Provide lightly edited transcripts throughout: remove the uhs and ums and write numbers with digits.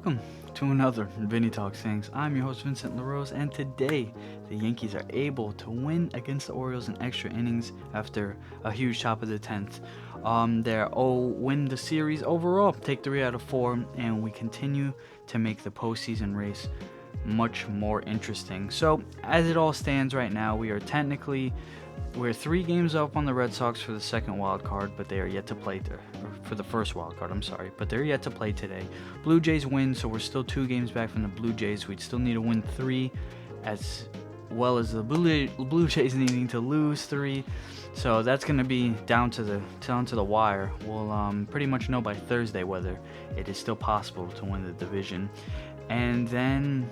welcome to another Vinny Talks Things. I'm your host Vincent LaRose, and today the Yankees are able to win against the Orioles in extra innings after a huge top of the 10th. Win the series overall, take 3 out of 4, and we continue to make the postseason race much more interesting. So, as it all stands right now, we're 3 games up on the Red Sox for the second wild card, but they are yet to play for the first wild card. But they're yet to play today. Blue Jays win, so we're still 2 games back from the Blue Jays. We'd still need to win 3, as well as the Blue Jays needing to lose 3. So that's going to be down to the wire. We'll pretty much know by Thursday whether it is still possible to win the division. And then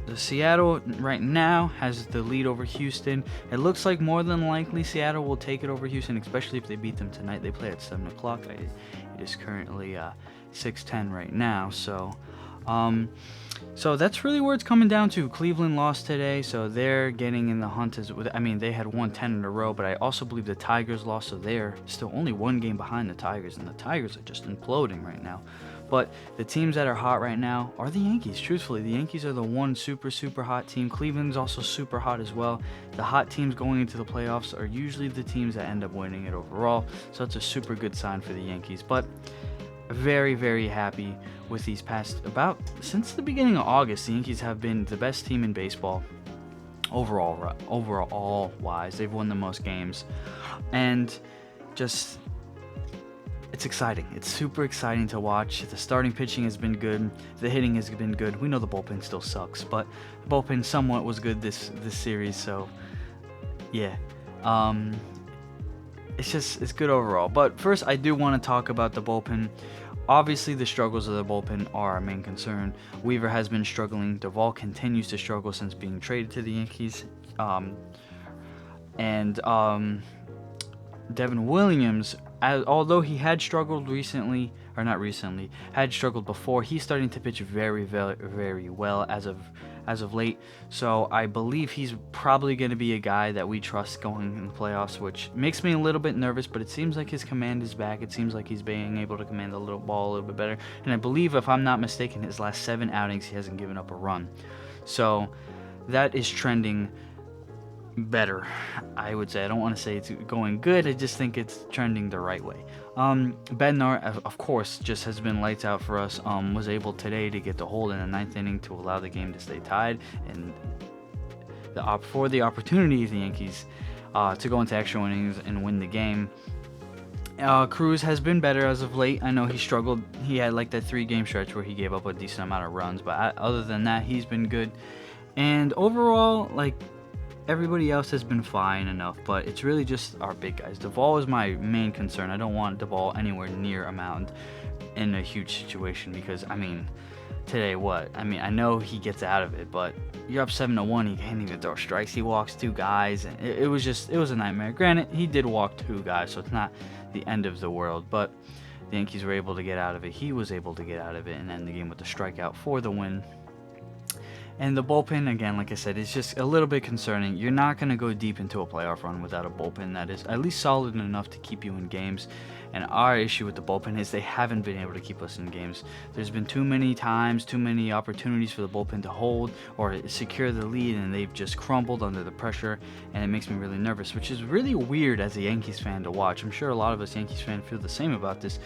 the Seattle right now has the lead over Houston. It looks like more than likely Seattle will take it over Houston, especially if they beat them tonight. They play at 7 o'clock. It is currently 6:10 right now. So that's really where it's coming down to. Cleveland lost today, so they're getting in the hunt. They had won 10 in a row, but I also believe the Tigers lost, so they're still only 1 game behind the Tigers, and the Tigers are just imploding right now. But the teams that are hot right now are the Yankees. Truthfully, the Yankees are the one super, super hot team. Cleveland's also super hot as well. The hot teams going into the playoffs are usually the teams that end up winning it overall, so that's a super good sign for the Yankees. But very, very happy with these since the beginning of August, the Yankees have been the best team in baseball overall wise. They've won the most games, and just it's exciting. It's super exciting to watch. The starting pitching has been good. The hitting has been good. We know the bullpen still sucks, but the bullpen somewhat was good this series. So yeah, it's good overall. But first, I do want to talk about the bullpen. Obviously, the struggles of the bullpen are our main concern. Weaver has been struggling. Duvall continues to struggle since being traded to the Yankees. Devin Williams, although he had struggled had struggled before, he's starting to pitch very, very, very well as of late. So I believe he's probably going to be a guy that we trust going in the playoffs, which makes me a little bit nervous, but it seems like his command is back. It seems like he's being able to command the little ball a little bit better. And I believe, if I'm not mistaken, his last 7 outings, he hasn't given up a run. So that is trending better, I would say. I don't want to say it's going good. I just think it's trending the right way. Bednar, of course, just has been lights out for us. Was able today to get the hold in the 9th inning to allow the game to stay tied, and for the opportunity of the Yankees to go into extra innings and win the game. Cruz has been better as of late. I know he struggled. He had like that 3-game stretch where he gave up a decent amount of runs, but other than that, he's been good. And overall, everybody else has been fine enough, but it's really just our big guys. Duvall is my main concern. I don't want Duvall anywhere near a mound in a huge situation because, today I know he gets out of it, but you're up 7-1, he can't even throw strikes. He walks 2 guys, and it was a nightmare. Granted, he did walk 2 guys, so it's not the end of the world, but the Yankees were able to get out of it. He was able to get out of it and end the game with a strikeout for the win. And the bullpen, again, like I said, is just a little bit concerning. You're not going to go deep into a playoff run without a bullpen that is at least solid enough to keep you in games. And our issue with the bullpen is they haven't been able to keep us in games. There's been too many opportunities for the bullpen to hold or secure the lead, and they've just crumbled under the pressure, and it makes me really nervous, which is really weird as a Yankees fan to watch. I'm sure a lot of us Yankees fans feel the same about this.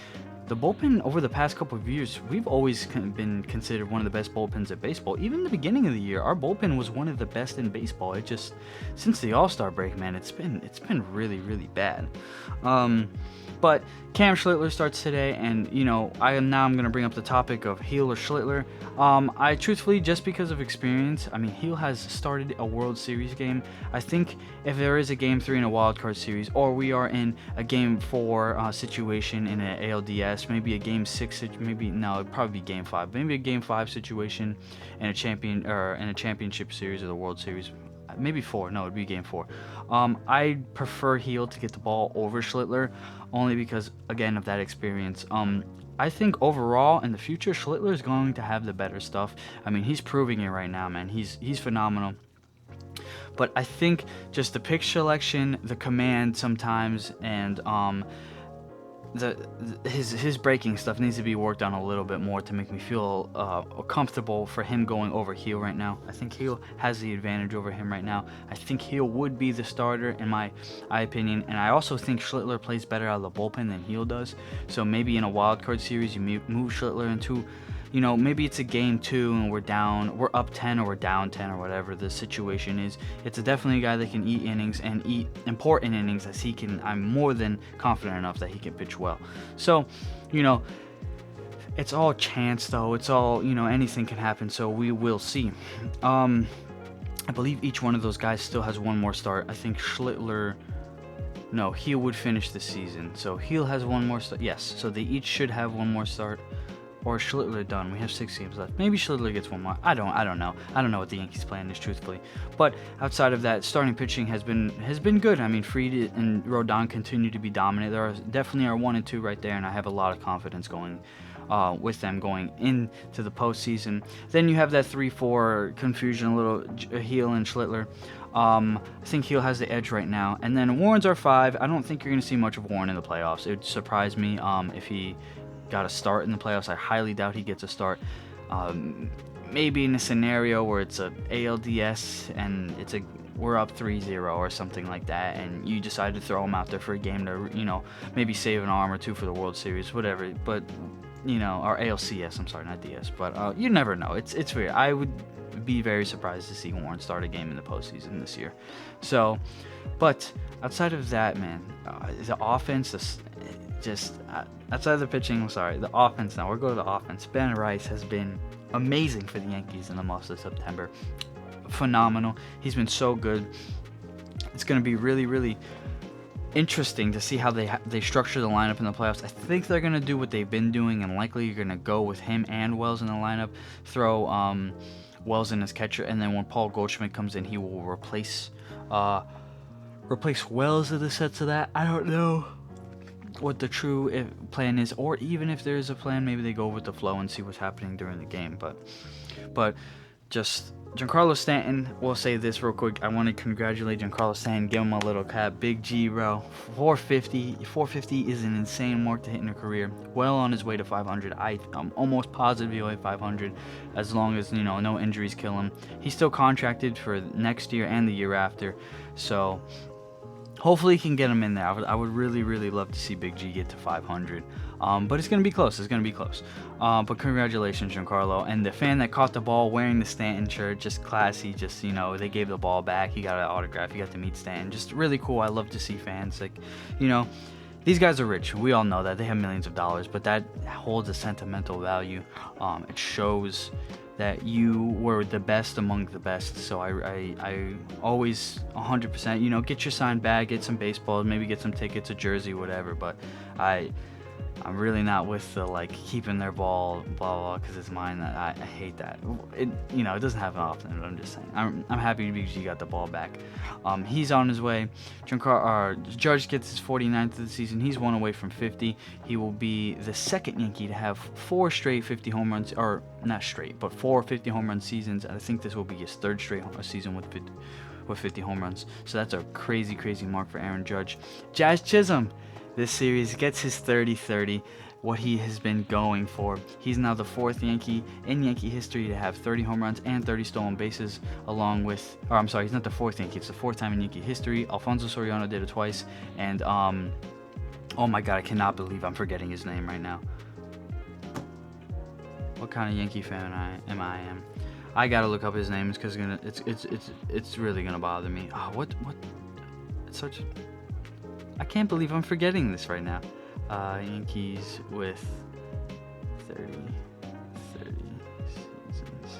The bullpen over the past couple of years, we've always been considered one of the best bullpens at baseball. Even in the beginning of the year, our bullpen was one of the best in baseball. It just, since the All-Star break, man, it's been really, really bad. But Cam Schlittler starts today, and I'm going to bring up the topic of Heel or Schlittler. I truthfully, just because of experience, Heel has started a World Series game. I think if there is a Game 3 in a Wild Card Series, or we are in a Game 4 situation in an ALDS, maybe a Game 6, it'd probably be Game 5, maybe a Game 5 situation in a championship series or the World Series. Maybe 4. No, it'd be Game 4. I prefer Heel to get the ball over Schlittler, only because, again, of that experience. I think overall, in the future, Schlittler is going to have the better stuff. He's proving it right now, man. He's phenomenal. But I think just the pitch selection, the command sometimes, and his breaking stuff needs to be worked on a little bit more to make me feel comfortable for him going over Heel right now. I think Heel has the advantage over him right now. I think Heel would be the starter in my opinion, and I also think Schlittler plays better out of the bullpen than Heel does. So maybe in a wild card series you move Schlittler into, maybe it's a game 2 and we're up 10 or we're down 10 or whatever the situation is. It's definitely a guy that can eat innings and eat important innings as he can. I'm more than confident enough that he can pitch well. So, it's all chance though. It's all, anything can happen. So we will see. I believe each one of those guys still has one more start. I think Schlittler, no, Heel would finish the season. So Heel has one more start. Yes, so they each should have one more start. Or Schlittler done. We have 6 games left. Maybe Schlittler gets one more. I don't know. I don't know what the Yankees' plan is, truthfully. But outside of that, starting pitching has been good. I mean, Fried and Rodon continue to be dominant. There are definitely 1 and 2 right there, and I have a lot of confidence going with them going into the postseason. Then you have that 3-4 confusion, a little Heel and Schlittler. I think Heel has the edge right now. And then Warren's our 5. I don't think you're going to see much of Warren in the playoffs. It would surprise me if he got a start in the playoffs. I highly doubt he gets a start. Maybe in a scenario where it's a ALDS and we're up 3-0 or something like that, and you decide to throw him out there for a game to, maybe save an arm or 2 for the World Series, whatever. But, or ALCS, I'm sorry, not DS. But you never know. It's weird. I would be very surprised to see Warren start a game in the postseason this year. So, but outside of that, man, the offense, outside of the pitching, the offense now. We'll go to the offense. Ben Rice has been amazing for the Yankees in the month of September. Phenomenal. He's been so good. It's going to be really, really interesting to see how they structure the lineup in the playoffs. I think they're going to do what they've been doing, and likely you're going to go with him and Wells in the lineup. Throw Wells in as catcher, and then when Paul Goldschmidt comes in, he will replace Wells in the sense of that. I don't know what the true plan is, or even if there is a plan, maybe they go with the flow and see what's happening during the game. But just Giancarlo Stanton, we'll say this real quick. I want to congratulate Giancarlo Stanton, give him a little cap. Big G, bro. 450 is an insane mark to hit in a career. Well on his way to 500. I'm almost positive he'll hit 500 as long as, no injuries kill him. He's still contracted for next year and the year after. So hopefully he can get him in there. I would really, really love to see Big G get to 500. But it's going to be close. But congratulations, Giancarlo. And the fan that caught the ball wearing the Stanton shirt, just classy. Just, they gave the ball back. He got an autograph. He got to meet Stanton. Just really cool. I love to see fans. These guys are rich. We all know that. They have millions of dollars. But that holds a sentimental value. It shows that you were the best among the best. So I always 100%, get your signed bag, get some baseballs, maybe get some tickets, a jersey, whatever. But I'm really not with the keeping their ball, blah blah, because it's mine. I hate that. It doesn't happen often. But I'm just saying. I'm happy BG got the ball back. He's on his way. Judge gets his 49th of the season. He's 1 away from 50. He will be the second Yankee to have 4 straight 50 home runs, or not straight, but 4 50 home run seasons. I think this will be his 3rd straight season with 50 home runs. So that's a crazy, crazy mark for Aaron Judge. Jazz Chisholm, this series gets his 30-30, what he has been going for. He's now the 4th Yankee in Yankee history to have 30 home runs and 30 stolen bases, he's not the 4th Yankee, it's the 4th time in Yankee history. Alfonso Soriano did it twice, and oh my god, I cannot believe I'm forgetting his name right now. What kind of Yankee fan am I? I gotta look up his name, because it's really gonna bother me. What? It's such. I can't believe I'm forgetting this right now. Yankees with 30 seasons.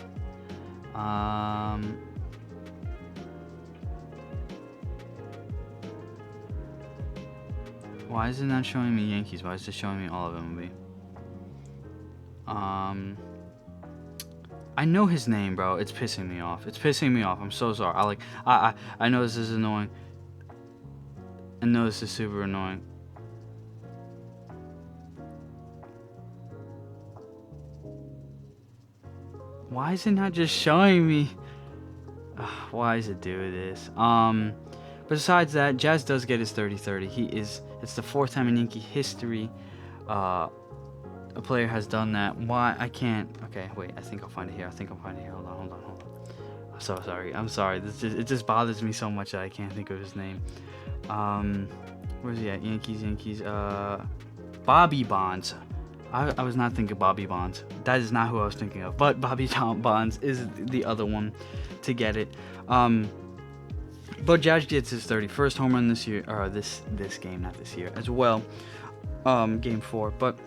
Why is it not showing me Yankees? Why is it showing me all of them? I know his name, bro. It's pissing me off. I'm so sorry. I know this is annoying. I know this is super annoying. Why is it not just showing me? Why does it do this? Besides that, Jazz does get his 30-30. It's the 4th time in Yankee history a player has done that. Why I can't? Okay, wait. I think I'll find it here. Hold on. I'm so sorry. I'm sorry. It just bothers me so much that I can't think of his name. Where's he at? Yankees. Bobby Bonds. I was not thinking Bobby Bonds. That is not who I was thinking of. But Bobby Bonds is the other one to get it. But Judge gets his 31st home run this year, or this game, not this year, as well. Game 4. But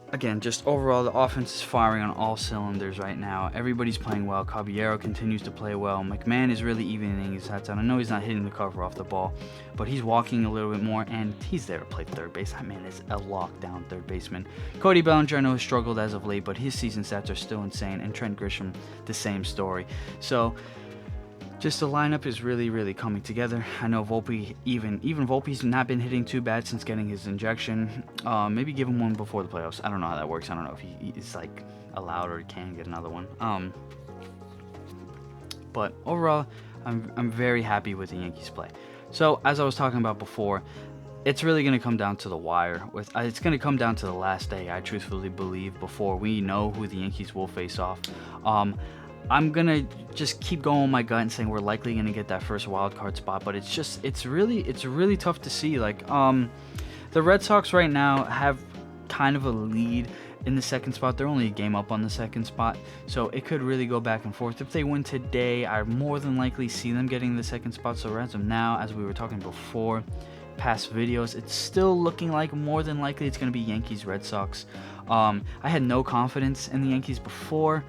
again, just overall, the offense is firing on all cylinders right now. Everybody's playing well. Caballero continues to play well. McMahon is really evening his hats out. I know he's not hitting the cover off the ball, but he's walking a little bit more, and he's there to play third base. That man is a lockdown third baseman. Cody Bellinger, I know, has struggled as of late, but his season stats are still insane, and Trent Grisham, the same story. So just the lineup is really, really coming together. I know Volpe, even Volpe's not been hitting too bad since getting his injection. Maybe give him one before the playoffs. I don't know how that works. I don't know if he is like allowed or he can get another one. But overall, I'm very happy with the Yankees play. So as I was talking about before, it's really going to come down to the wire. It's going to come down to the last day, I truthfully believe, before we know who the Yankees will face off. I'm going to just keep going with my gut and saying we're likely going to get that first wild card spot, but it's really tough to see. Like, the Red Sox right now have kind of a lead in the second spot. They're only a game up on the second spot, so it could really go back and forth. If they win today, I more than likely see them getting the second spot. So as of now, as we were talking before, past videos, it's still looking like more than likely it's going to be Yankees Red Sox. I had no confidence in the Yankees before.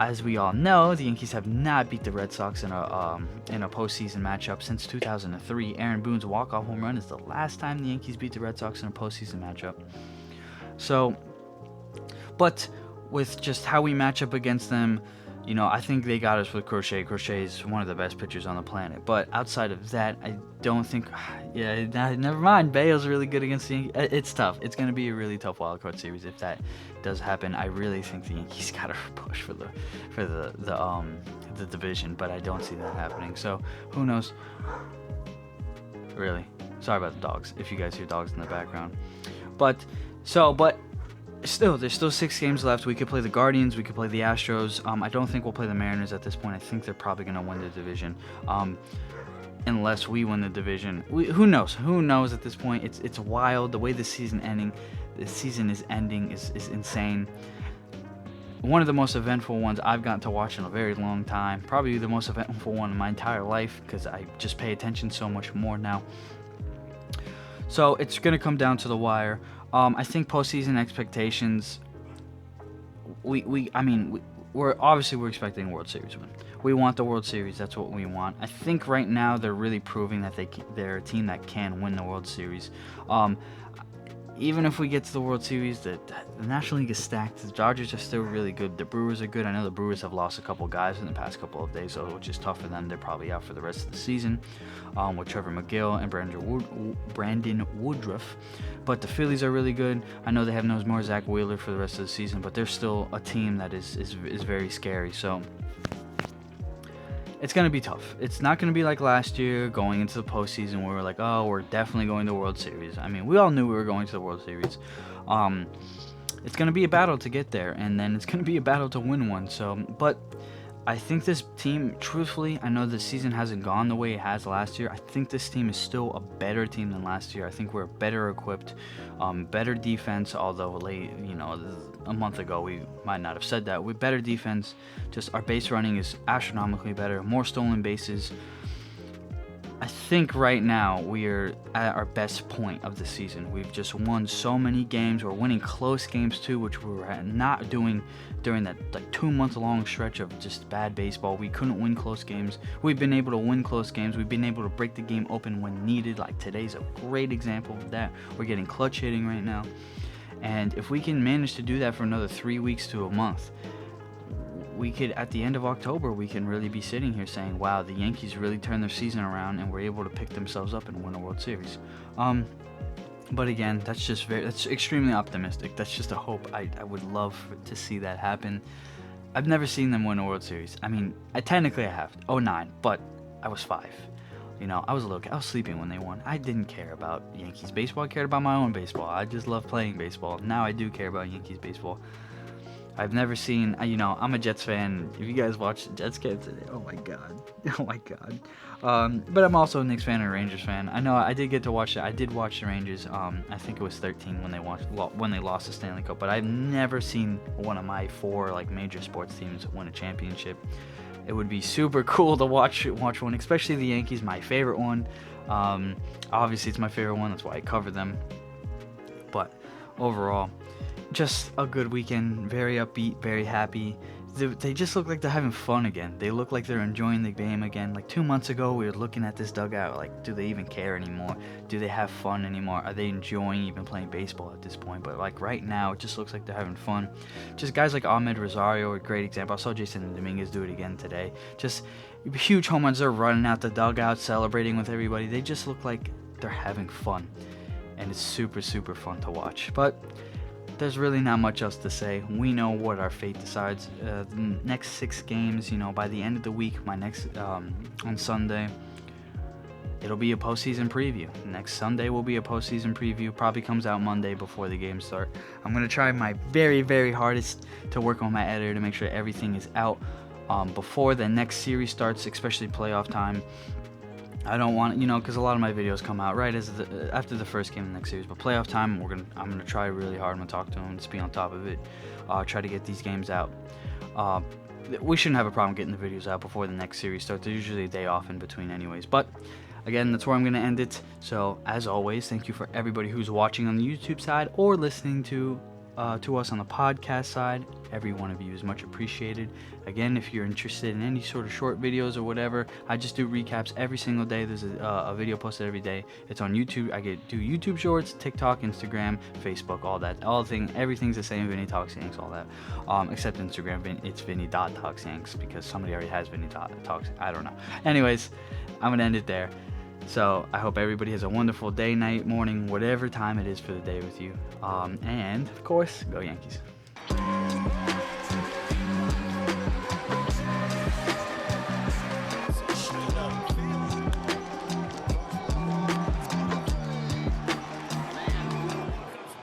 As we all know, the Yankees have not beat the Red Sox in a postseason matchup since 2003. Aaron Boone's walk-off home run is the last time the Yankees beat the Red Sox in a postseason matchup. So, but with just how we match up against them, you know, I think they got us with Crochet. Crochet is one of the best pitchers on the planet. But outside of that, I don't think... Yeah, never mind. Bale's really good against the Yankees. It's tough. It's going to be a really tough wildcard series if that does happen. I really think the Yankees got to push for the division, but I don't see that happening. So, who knows? Really. Sorry about the dogs, if you guys hear dogs in the background. But still, there's still 6 games left. We could play the Guardians. We could play the Astros. I don't think we'll play the Mariners at this point. I think they're probably going to win the division, unless we win the division. Who knows? Who knows at this point? It's wild. The way the season is ending is insane. One of the most eventful ones I've gotten to watch in a very long time. Probably the most eventful one in my entire life because I just pay attention so much more now. So it's going to come down to the wire. I think postseason expectations. We're expecting a World Series win. We want the World Series. That's what we want. I think right now they're really proving that they're a team that can win the World Series. Even if we get to the World Series, the National League is stacked. The Dodgers are still really good. The Brewers are good. I know the Brewers have lost a couple guys in the past couple of days, which is tough for them. They're probably out for the rest of the season with Trevor McGill and Brandon Woodruff. But the Phillies are really good. I know they have no more Zach Wheeler for the rest of the season, but they're still a team that is very scary. So it's going to be tough. It's not going to be like last year going into the postseason where we're like, oh, we're definitely going to the World Series. I mean, we all knew we were going to the World Series. It's going to be a battle to get there, and then it's going to be a battle to win one. So, but I think this team, truthfully, I know the season hasn't gone the way it has last year. I think this team is still a better team than last year. I think we're better equipped, better defense, although late, a month ago we might not have said that. With better defense, just our base running is astronomically better, more stolen bases. I think right now we are at our best point of the season. We've just won so many games. We're winning close games too, which we were not doing during that 2-month-long stretch of just bad baseball. We couldn't win close games. We've been able to win close games. We've been able to break the game open when needed. Like today's a great example of that. We're getting clutch hitting right now. And if we can manage to do that for another 3 weeks to a month, we could, at the end of October, we can really be sitting here saying, wow, the Yankees really turned their season around and were able to pick themselves up and win a World Series. But again, that's extremely optimistic. That's just a hope. I would love to see that happen. I've never seen them win a World Series. I mean, technically I have. 2009, but I was 5. I was sleeping when they won. I didn't care about Yankees baseball. I cared about my own baseball. I just love playing baseball. Now I do care about Yankees baseball. I've never seen, I'm a Jets fan. If you guys watch the Jets game today, oh my god. Oh my god. But I'm also a Knicks fan and a Rangers fan. I know I did get to watch it. I did watch the Rangers. I think it was 13 when they lost the Stanley Cup. But I've never seen one of my 4 like major sports teams win a championship. It would be super cool to watch one, especially the Yankees, my favorite one. Obviously, it's my favorite one. That's why I cover them. But overall, just a good weekend. Very upbeat, very happy. They just look like they're having fun again. They look like they're enjoying the game again. Like 2 months ago, we were looking at this dugout like, do they even care anymore? Do they have fun anymore? Are they enjoying even playing baseball at this point? But like right now, it just looks like they're having fun. Just guys like Ahmed Rosario, a great example. I saw Jason Dominguez do it again today. Just huge home runs. They're running out the dugout, celebrating with everybody. They just look like they're having fun. And it's super, super fun to watch. But there's really not much else to say. We know what our fate decides. The next 6 games, by the end of the week, on Sunday, it'll be a postseason preview. Next Sunday will be a postseason preview. Probably comes out Monday before the games start. I'm going to try my very, very hardest to work on my editor to make sure everything is out before the next series starts, especially playoff time. I don't want, because a lot of my videos come out right after the first game of the next series. But playoff time, I'm gonna try really hard. I'm gonna talk to him, just be on top of it. Try to get these games out. We shouldn't have a problem getting the videos out before the next series starts. There's usually a day off in between, anyways. But again, that's where I'm gonna end it. So as always, thank you for everybody who's watching on the YouTube side or listening to us on the podcast side. Every one of you is much appreciated. Again, if you're interested in any sort of short videos or whatever, I just do recaps every single day. There's a video posted every day. It's on YouTube. I do YouTube Shorts, TikTok, Instagram, Facebook, all that. Everything's the same. Vinny Talks Yanks, all that. Except Instagram, it's Vinny.Talks Yanks because somebody already has Vinny.Talks. I don't know. Anyways, I'm gonna end it there. So I hope everybody has a wonderful day, night, morning, whatever time it is for the day with you. And of course, go Yankees.